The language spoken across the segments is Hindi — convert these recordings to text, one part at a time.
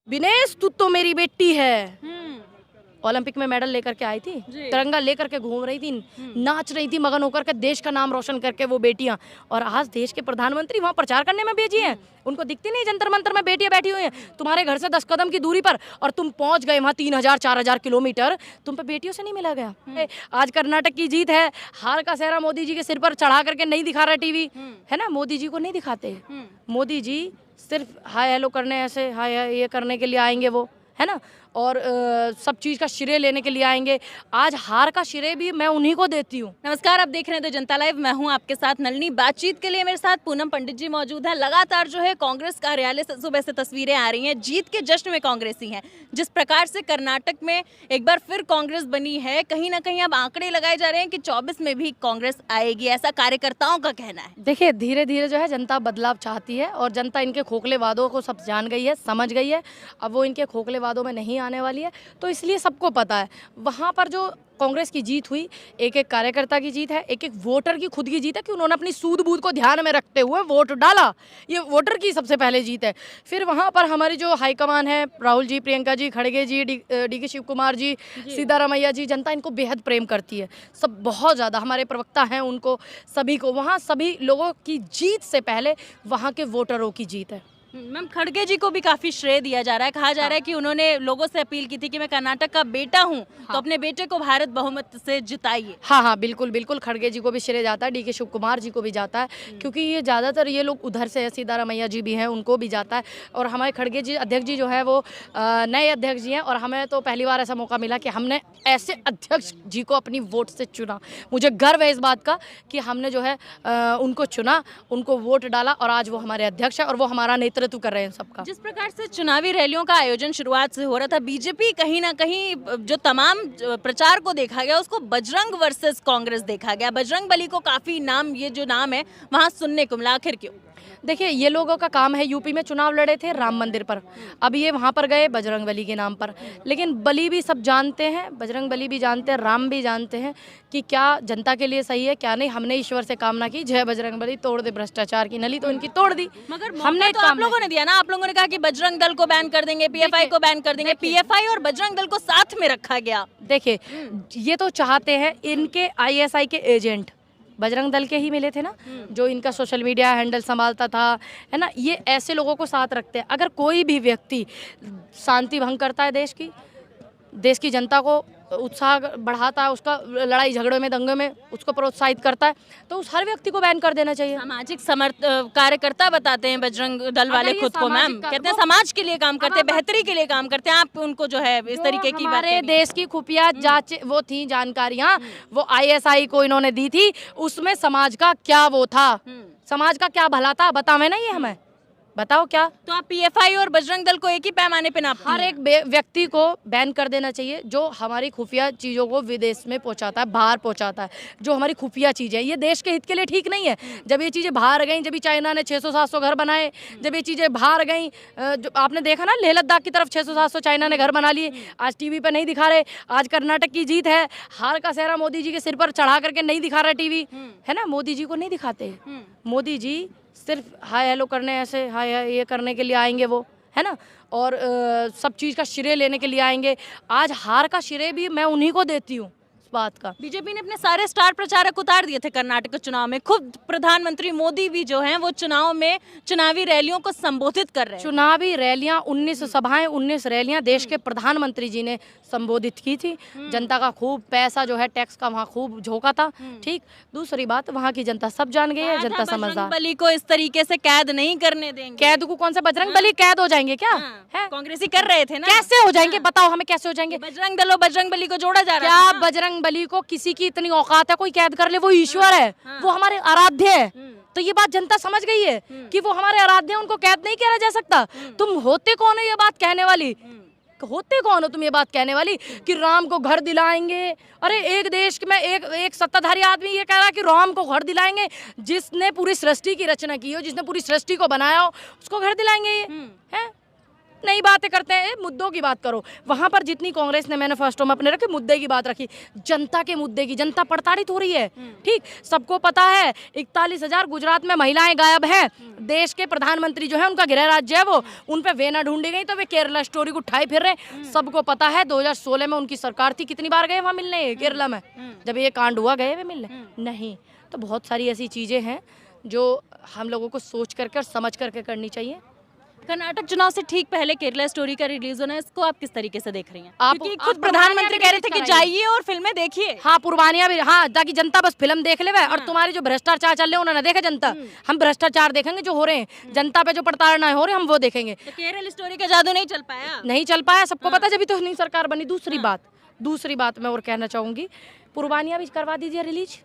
विनेश तू तो मेरी बेटी है। हम्म। ओलंपिक में मेडल लेकर के आई थी, जी। तिरंगा लेकर के घूम रही थी, नाच रही थी मगन होकर के, देश का नाम रोशन करके वो बेटियां। और आज देश के प्रधानमंत्री वहां प्रचार करने में भेजी हैं। उनको दिखती नहीं जंतर मंतर में बेटियां बैठी हुई हैं तुम्हारे घर से 10 कदम की दूरी पर, और तुम पहुंच गए वहां 3000-4000 किलोमीटर, तुम पे बेटियों से नहीं मिला गया। आज कर्नाटक की जीत है, हार का सेहरा मोदी जी के सिर पर चढ़ा करके नहीं दिखा रहा टीवी, है ना, मोदी जी को नहीं दिखाते। मोदी जी सिर्फ हाय हेलो करने, ऐसे हाय ये करने के लिए आएंगे वो, है ना, और सब चीज़ का श्रेय लेने के लिए आएंगे। आज हार का श्रेय भी मैं उन्हीं को देती हूँ। नमस्कार, आप देख रहे हैं द जनता लाइव। मैं हूं आपके साथ नलिनी। बातचीत के लिए मेरे साथ पूनम पंडित जी मौजूद है। लगातार जो है कांग्रेस कार्यालय से सुबह से तस्वीरें आ रही हैं, जीत के जश्न में कांग्रेसी हैं। जिस प्रकार से कर्नाटक में एक बार फिर कांग्रेस बनी है, कहीं ना कहीं अब आंकड़े लगाए जा रहे हैं कि 24 में भी कांग्रेस आएगी, ऐसा कार्यकर्ताओं का कहना है। देखिए, धीरे धीरे जो है जनता बदलाव चाहती है, और जनता इनके खोखले वादों को सब जान गई है, समझ गई है। अब वो इनके खोखले वादों में नहीं आने वाली है, तो इसलिए सबको पता है वहाँ पर जो कांग्रेस की जीत हुई, एक एक कार्यकर्ता की जीत है, एक एक वोटर की खुद की जीत है कि उन्होंने अपनी सूद बूद को ध्यान में रखते हुए वोट डाला। ये वोटर की सबसे पहले जीत है। फिर वहाँ पर हमारी जो हाईकमान है, राहुल जी, प्रियंका जी, खड़गे जी, डी के शिव कुमार जी, सीतारामैया जी, जनता इनको बेहद प्रेम करती है, सब बहुत ज़्यादा। हमारे प्रवक्ता हैं, उनको सभी को वहाँ सभी लोगों की जीत से पहले वहाँ के वोटरों की जीत है। मैम, खड़गे जी को भी काफी श्रेय दिया जा रहा है। कहा जा रहा है कि उन्होंने लोगों से अपील की थी कि मैं कर्नाटक का बेटा हूं, तो अपने बेटे को भारत बहुमत से जिताइए। हाँ, बिल्कुल बिल्कुल, खड़गे जी को भी श्रेय जाता है, डी के शिव कुमार जी को भी जाता है, क्योंकि ये ज़्यादातर ये लोग उधर से है, सीतारामैया जी भी हैं, उनको भी जाता है। और हमारे खड़गे जी अध्यक्ष जी जो है वो नए अध्यक्ष जी हैं, और हमें तो पहली बार ऐसा मौका मिला कि हमने ऐसे अध्यक्ष जी को अपनी वोट से चुना। मुझे गर्व है इस बात का कि हमने जो है उनको चुना, उनको वोट डाला, और आज वो हमारे अध्यक्ष है और वो हमारा नेतृत्व कर रहे हैं सबका। जिस प्रकार से चुनावी रैलियों का आयोजन शुरुआत से हो रहा था, बीजेपी कहीं ना कहीं जो तमाम प्रचार को देखा गया उसको बजरंग वर्सेस कांग्रेस देखा गया। बजरंग बली को काफी नाम, ये जो नाम है वहां सुनने को मिला, आखिर क्यों? देखिए, ये लोगों का काम है, यूपी में चुनाव लड़े थे राम मंदिर पर, अब ये वहाँ पर गए बजरंग बली के नाम पर। लेकिन बली भी सब जानते हैं, बजरंग बली भी जानते हैं, राम भी जानते हैं कि क्या जनता के लिए सही है क्या नहीं। हमने ईश्वर से कामना की, जय बजरंग बली, तोड़ दे भ्रष्टाचार की नली, तो इनकी तोड़ दी। मगर हमने तो आप लोगों ने दिया ना, आप लोगों ने कहा कि बजरंग दल को बैन कर देंगे, पीएफआई को बैन कर देंगे। पीएफआई और बजरंग दल को साथ में रखा गया। देखिए, ये तो चाहते हैं, इनके आईएसआई के एजेंट बजरंग दल के ही मिले थे ना, जो इनका सोशल मीडिया हैंडल संभालता था, है ना, ये ऐसे लोगों को साथ रखते हैं। अगर कोई भी व्यक्ति शांति भंग करता है देश की जनता को उत्साह बढ़ाता है, उसका लड़ाई झगड़े में, दंगे में उसको प्रोत्साहित करता है, तो उस हर व्यक्ति को बैन कर देना चाहिए। सामाजिक कार्यकर्ता बताते हैं बजरंग दल वाले खुद को, मैम कहते हैं समाज के लिए काम करते हैं, बेहतरी के लिए काम करते हैं। आप उनको जो है इस तरीके की हमारे देश की खुफिया जांच वो थी, जानकारियां वो आईएसआई को इन्होंने दी थी, उसमें समाज का क्या वो था, समाज का क्या भला था, बतावे ना, ये हमें बताओ क्या। तो आप पीएफआई और बजरंग दल को एक ही पैमाने पे नापती हैं? हर एक व्यक्ति को बैन कर देना चाहिए जो हमारी खुफिया चीज़ों को विदेश में पहुंचाता है, बाहर पहुंचाता है, जो हमारी खुफिया चीज़ें हैं। ये देश के हित के लिए ठीक नहीं है। जब ये चीज़ें बाहर गई, जब चाइना ने 600-700 घर बनाए, जब ये चीज़ें बाहर गई, जो आपने देखा ना लेह लद्दाख की तरफ 600-700 चाइना ने घर बना लिए, आज टीवी पर नहीं दिखा रहे। आज कर्नाटक की जीत है, हार का सेहरा मोदी जी के सिर पर चढ़ा करके नहीं दिखा रहा टीवी, है ना, मोदी जी को नहीं दिखाते। मोदी जी सिर्फ हाय हेलो करने, ऐसे हाय ये करने के लिए आएंगे वो, है ना, और सब चीज़ का श्रेय लेने के लिए आएंगे। आज हार का श्रेय भी मैं उन्हीं को देती हूँ इस बात का। बीजेपी ने अपने सारे स्टार प्रचारक उतार दिए थे कर्नाटक के चुनाव में। खुद प्रधानमंत्री मोदी भी जो हैं वो चुनाव में चुनावी रैलियों को संबोधित कर रहे हैं। चुनावी रैलियां 19 सभाएं, 19 रैलियां देश के प्रधानमंत्री जी ने संबोधित की थी। जनता का खूब पैसा जो है टैक्स का वहाँ खूब झोंका था। ठीक, दूसरी बात, वहाँ की जनता सब जान गई है, जनता समझदार। बली को इस तरीके से कैद नहीं करने देंगे। कैद को कौन सा बजरंग बली कैद हो जाएंगे क्या? है कांग्रेसी कर रहे थे ना, कैसे हो जाएंगे बताओ हमें, कैसे हो जाएंगे? बजरंग दल और बजरंग बली को जोड़ा जा रहा क्या है। बजरंग बली को किसी की इतनी औकात है कोई कैद कर ले? वो ईश्वर है, वो हमारे आराध्य है। तो ये बात जनता समझ गई है कि वो हमारे आराध्य हैं, उनको कैद नहीं किया जा सकता। तुम होते कौन हो ये बात कहने वाली? होते कौन हो तुम ये बात कहने वाली कि राम को घर दिलाएंगे? अरे एक देश में एक सत्ताधारी आदमी ये कह रहा है कि राम को घर दिलाएंगे, जिसने पूरी सृष्टि की रचना की हो, जिसने पूरी सृष्टि को बनाया हो, उसको घर दिलाएंगे ये है? नई बातें करते हैं, मुद्दों की बात करो। वहां पर जितनी कांग्रेस ने मैनिफेस्टो में अपने रखे, मुद्दे की बात रखी, जनता के मुद्दे की। जनता प्रताड़ित हो रही है, ठीक, सबको पता है। 41,000 गुजरात में महिलाएं गायब हैं। देश के प्रधानमंत्री जो है, उनका गृह राज्य है वो, उन पे वे ना ढूंढी गई तो वे केरला स्टोरी को उठाए फिर रहे। सबको पता है 2016 में उनकी सरकार थी, कितनी बार गए वहां मिलने केरला में? जब ये कांड हुआ गए वे मिलने? नहीं। तो बहुत सारी ऐसी चीजें हैं जो हम लोगों को सोच करके और समझ करके करनी चाहिए। कर्नाटक चुनाव से ठीक पहले केरला स्टोरी का रिलीज होना है, इसको आप किस तरीके से देख रही हैं? आप- क्योंकि आप खुद प्रधानमंत्री कह रहे थे कि पुरवानिया भी जाइए और फिल्में देखिए। हाँ, पुरवानिया भी, हाँ, ताकि जनता बस फिल्म देख ले। और तुम्हारे जो भ्रष्टाचार चल रहे हैं उन्होंने देखा जनता। हम भ्रष्टाचार देखेंगे जो हो रहे हैं, जनता पे जो प्रताड़ना हो रही है हम वो देखेंगे। तो केरल स्टोरी का जादू नहीं चल पाया? नहीं चल पाया, सबको पता, जब तो नहीं सरकार बनी। दूसरी बात मैं और कहना चाहूंगी, पुरवानिया भी करवा दीजिए रिलीज।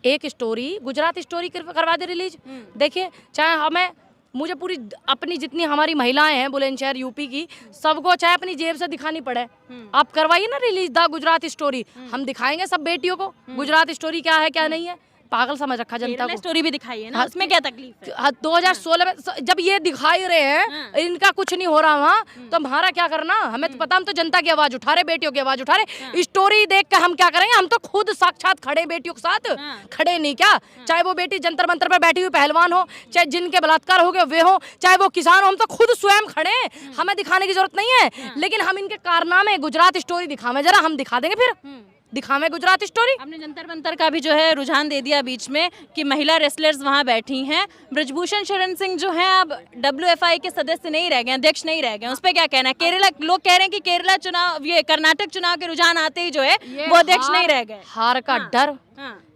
एक स्टोरी, गुजरात स्टोरी करवा दे रिलीज। देखिए, चाहे हमें, मुझे पूरी अपनी जितनी हमारी महिलाएं हैं बुलंदशहर यूपी की, सबको चाहे अपनी जेब से दिखानी पड़े, आप करवाइए ना रिलीज द गुजरात स्टोरी। हम दिखाएंगे सब बेटियों को गुजरात स्टोरी क्या है क्या नहीं है। पागल समझ रखा जनता को। स्टोरी भी दिखाई है ना, उसमें क्या तकलीफ है? 2016 में जब ये दिखाई रहे हैं, इनका कुछ नहीं हो रहा वहाँ, तो हमारा क्या करना? हमें तो पता, हम तो जनता की आवाज उठा रहे, बेटियों की आवाज उठा रहे। स्टोरी देख के हम क्या करेंगे? हम तो खुद साक्षात खड़े बेटियों के साथ, खड़े नहीं क्या? चाहे वो बेटी जंतर मंतर पर बैठी हुई पहलवान हो, चाहे जिनके बलात्कार हो गए वे हो, चाहे वो किसान हो, हम तो खुद स्वयं खड़े हैं। हमें दिखाने की जरूरत नहीं है। लेकिन हम इनके कारनामे, गुजरात स्टोरी दिखावे जरा, हम दिखा देंगे, फिर दिखावे गुजरात स्टोरी। आपने जंतर मंतर का भी जो है रुझान दे दिया बीच में कि महिला रेसलर्स वहां बैठी हैं। ब्रजभूषण शरण सिंह जो हैं अब WFI के सदस्य नहीं रह गए, अध्यक्ष नहीं रह गए, उस पर क्या कहना है? केरला लोग कह रहे हैं कि केरला चुनाव, ये कर्नाटक चुनाव के रुझान आते ही जो है वो अध्यक्ष नहीं रह गए। हार का डर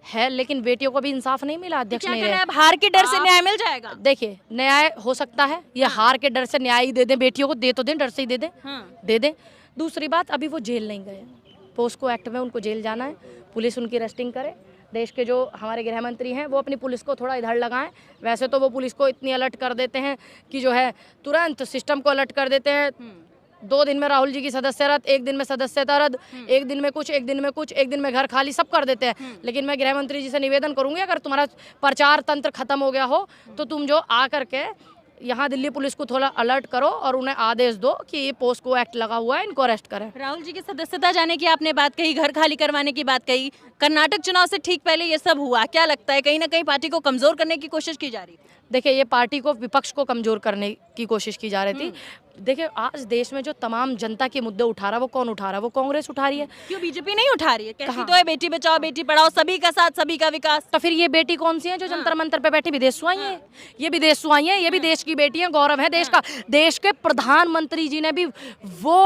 है, लेकिन बेटियों को भी इंसाफ नहीं मिला, अध्यक्ष नहीं रहे। अब हार के डर से न्याय मिल जाएगा? देखिए, न्याय हो सकता है, ये हार के डर से न्याय ही दे दें बेटियों को, दे तो दें, डर से ही दे दें, दे दें। दूसरी बात, अभी वो जेल नहीं गए, पोस्को एक्ट में उनको जेल जाना है, पुलिस उनकी अरेस्टिंग करे। देश के जो हमारे गृह मंत्री हैं वो अपनी पुलिस को थोड़ा इधर लगाएं। वैसे तो वो पुलिस को इतनी अलर्ट कर देते हैं कि जो है तुरंत सिस्टम को अलर्ट कर देते हैं। 2 दिन में राहुल जी की सदस्य रद्द, 1 दिन में सदस्यता रद्द, 1 दिन में कुछ, 1 दिन में कुछ, 1 दिन में घर खाली, सब कर देते हैं। लेकिन मैं गृह मंत्री जी से निवेदन करूंगी, अगर तुम्हारा प्रचार तंत्र खत्म हो गया हो तो तुम जो आ करके यहाँ दिल्ली पुलिस को थोड़ा अलर्ट करो और उन्हें आदेश दो कि ये पोस्को एक्ट लगा हुआ है, इनको अरेस्ट करें। राहुल जी की सदस्यता जाने की आपने बात कही, घर खाली करवाने की बात कही, कर्नाटक चुनाव से ठीक पहले ये सब हुआ, क्या लगता है कहीं ना कहीं पार्टी को कमजोर करने की कोशिश की जा रही थी? देखिए, ये पार्टी को, विपक्ष को कमजोर करने की कोशिश की जा रही थी। देखिए, आज देश में जो तमाम जनता के मुद्दे उठा रहा है वो कौन उठा रहा है? वो कांग्रेस उठा रही है। क्यों बीजेपी नहीं उठा रही है? कहती तो है बेटी बचाओ बेटी पढ़ाओ, सभी का साथ सभी का विकास। तो फिर ये बेटी कौन सी है जो जंतर मंतर पे बैठी? विदेश आई है, ये विदेश आई है, ये भी देश की बेटी है, गौरव है देश का। देश के प्रधानमंत्री जी ने भी वो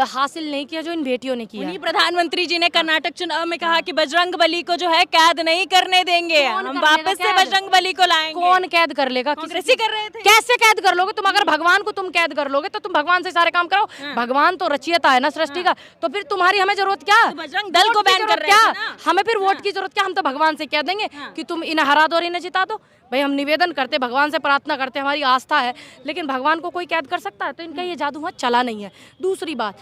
हासिल नहीं किया जो इन बेटियों ने किया। प्रधानमंत्री जी ने कर्नाटक चुनाव में कहा कि बजरंग बली को जो है कैद नहीं करने देंगे, हम वापस से बजरंग बली को लाएंगे। कौन कैद कर लेगा? कांग्रेसी कर रहे थे। कैसे कैद कर लोगे तुम? अगर भगवान को तुम कैद कर लोगे तो तुम भगवान से सारे काम कराओ। भगवान तो रचयिता है ना सृष्टि का, तो फिर तुम्हारी हमें जरूरत क्या? तो बजरंग दल को बैन कर रहे क्या? थे ना? हमें फिर वोट की जरूरत क्या? हम तो भगवान से कह देंगे कि तुम इन्हें हरा दो और इन्हें जिता दो। भाई, हम निवेदन करते, भगवान से प्रार्थना करते, हमारी आस्था है, लेकिन भगवान को कोई कैद कर सकता है? तो इनका ये जादू वहाँ चला नहीं है। दूसरी बात,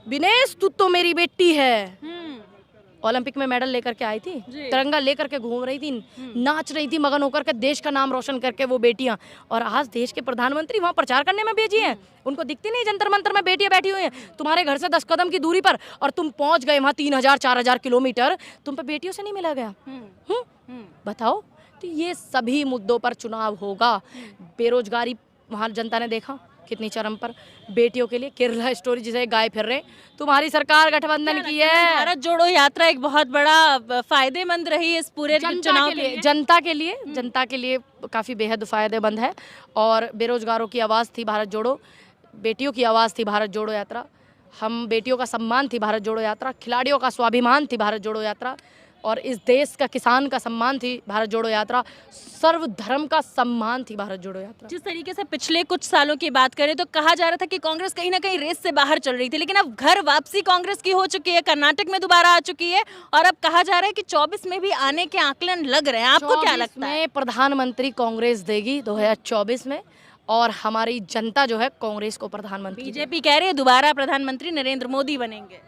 विनेश तू तो मेरी बेटी है, ओलंपिक में मेडल लेकर के आई थी, तिरंगा लेकर के घूम रही थी, नाच रही थी मगन होकर के, देश का नाम रोशन करके वो बेटियां। और आज देश के प्रधानमंत्री वहां प्रचार करने में भेजी हैं। उनको दिखती नहीं जंतर मंतर में बेटियां बैठी हुई हैं तुम्हारे घर से 10 कदम की दूरी पर, और तुम पहुंच गए वहां 3000-4000 किलोमीटर, तुम पे बेटियों से नहीं मिला गया? बताओ। तो ये सभी मुद्दों पर चुनाव होगा। बेरोजगारी वहाँ जनता ने देखा कितनी चरम पर, बेटियों के लिए केरला स्टोरी जिसे गाय फिर रहे, तुम्हारी सरकार गठबंधन की है। भारत जोड़ो यात्रा एक बहुत बड़ा फायदेमंद रही इस पूरे चुनाव के लिए, जनता के लिए काफ़ी बेहद फायदेमंद है। और बेरोजगारों की आवाज़ थी भारत जोड़ो, बेटियों की आवाज़ थी भारत जोड़ो यात्रा, हम बेटियों का सम्मान थी भारत जोड़ो यात्रा, खिलाड़ियों का स्वाभिमान थी भारत जोड़ो यात्रा, और इस देश का किसान का सम्मान थी भारत जोड़ो यात्रा, सर्वधर्म का सम्मान थी भारत जोड़ो यात्रा। जिस तरीके से पिछले कुछ सालों की बात करें तो कहा जा रहा था कि कांग्रेस कहीं ना कहीं रेस से बाहर चल रही थी, लेकिन अब घर वापसी कांग्रेस की हो चुकी है, कर्नाटक में दोबारा आ चुकी है, और अब कहा जा रहा है कि 24 में भी आने के आकलन लग रहे हैं। आपको क्या लगता है? प्रधानमंत्री कांग्रेस देगी 2024 में, और हमारी जनता जो है कांग्रेस को प्रधानमंत्री। बीजेपी कह रही है दोबारा प्रधानमंत्री नरेंद्र मोदी बनेंगे।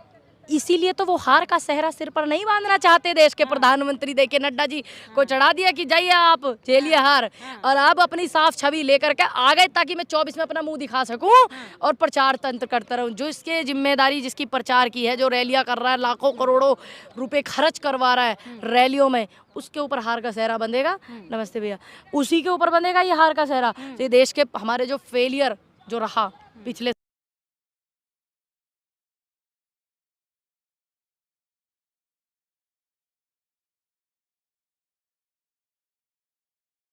इसीलिए तो वो हार का सेहरा सिर पर नहीं बांधना चाहते देश के प्रधानमंत्री। देखिए नड्डा जी को चढ़ा दिया कि जाइए आप झेलिए हार, और अब अपनी साफ छवि लेकर के आ गए ताकि मैं 24 में अपना मुंह दिखा सकूं और प्रचार तंत्र करता रहूं। जो इसके जिम्मेदारी जिसकी प्रचार की है, जो रैलियां कर रहा है, लाखों करोड़ों रुपए खर्च करवा रहा है रैलियों में, उसके ऊपर हार का सेहरा बंधेगा। नमस्ते भैया, उसी के ऊपर बंधेगा ये हार का सेहरा। तो ये देश के हमारे जो फेलियर जो रहा पिछले